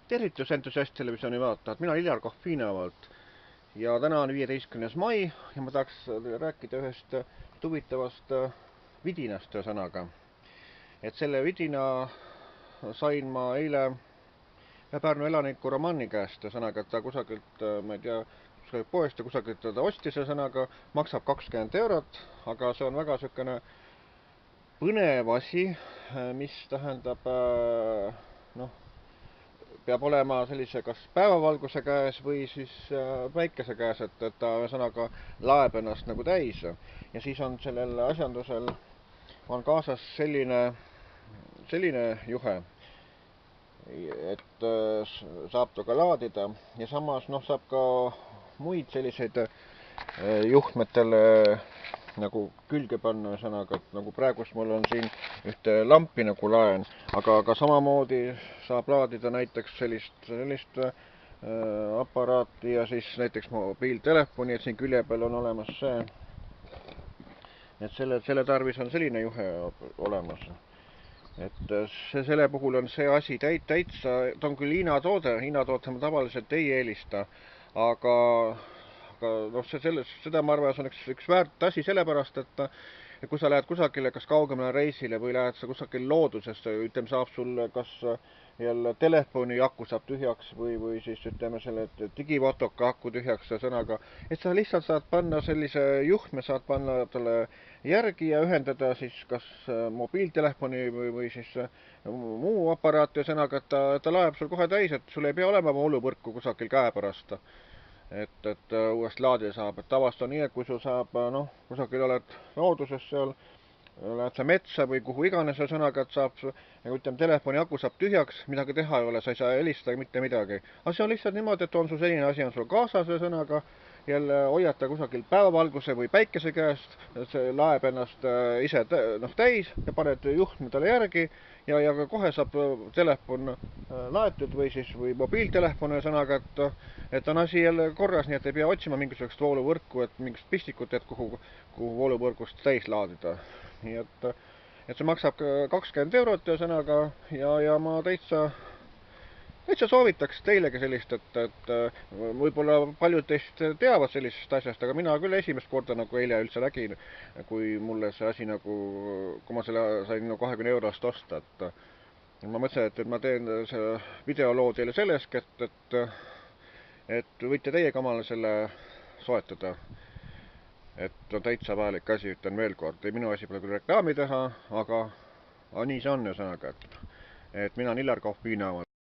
Tervitus entusiast televisiooni vaatajad, mina Iljar Kohviinavalt ja täna on 15. mai ja ma tahaks rääkida ühest huvitavast vidinast ühesõnaga. Et selle vidina sain ma eile Pärnu elaniku Romanni käest, ühesõnaga, et ta kusagilt, ma ei tea, poest ja kusagilt ta ostis, ühesõnaga, maksab 20 eurot, aga see on väga sükene põnev asi, mis tähendab, peab olema sellise kas päevavalguse käes või siis päikese käes, et ta ühesõnaga laeb ennast nagu täis. Ja siis on sellel asjandusel on kaasas selline juhe, et saab ta ka laadida ja samas saab ka muid selliseid juhtmetele nagu külge panna, ühesõnaga, et nagu praegust mul on siin ühte lampi nagu laen, aga samamoodi saab laadida näiteks sellist aparaati ja siis näiteks mobiiltelefoni, et siin külje peal on olemas see, et selle tarvis on selline juhe olemas. Et selle puhul on see asi täitsa, ta on küll Hiina toode ma tavaliselt ei eelista, aga seda ma arvan, see on üks väärt asi sellepärast, et kui sa lähed kusagile kas kaugemale reisile või lähed sa kusagil loodusesse, ütleme, saab sul kas jälle telefoni aku saab tühjaks või siis ütleme selle digivotoka aku tühjaks, sõnaga, et sa lihtsalt saad panna sellise juhtme, saad panna talle järgi ja ühendada siis kas mobiiltelefoni või siis muu aparaati, sõnaga, et ta laeb sul kohe täis, et sul ei pea olema vooluvõrku kusagil käepärast. Et uuesti laadida saab, et tavast on nii, et kui sul saab, kusagil oled looduses seal, lähed sa metsa või kuhu iganes, sõnaga, et saab, ütleme, telefoni aku saab tühjaks, midagi teha ei ole, sa ei saa helistada mitte midagi. Aga see on lihtsalt niimoodi, et on sul selline asi on sul kaasas, sõnaga, jälle hoiad ta kusagil päevavalguse või päikese käest, see laeb ennast ise täis ja paned juhtme talle järgi ja kohe saab telefon laetud või mobiiltelefon, sõnaga, et on asi jälle korras, nii et ei pea otsima mingisugust vooluvõrku, et mingist pistikut, et kuhu vooluvõrgust täis laadida. Nii et see maksab 20 eurot, sõnaga, ja ma täitsa soovitaks teilegi sellist, et võib-olla paljud teist teavad sellisest asjast, aga mina küll esimest korda nagu eile üldse nägin, kui mulle see asi kui ma selle sain 20 eurost osta, et ma mõtlesin, et ma teen see videoloo teile selleski, et võite teiega omale selle soetada. Et on täitsa vajalik asi, ütlen veel kord, minu asi pole küll reklaami teha, aga nii see on, ühesõnaga, et mina olen Iljar Kohviinavalt.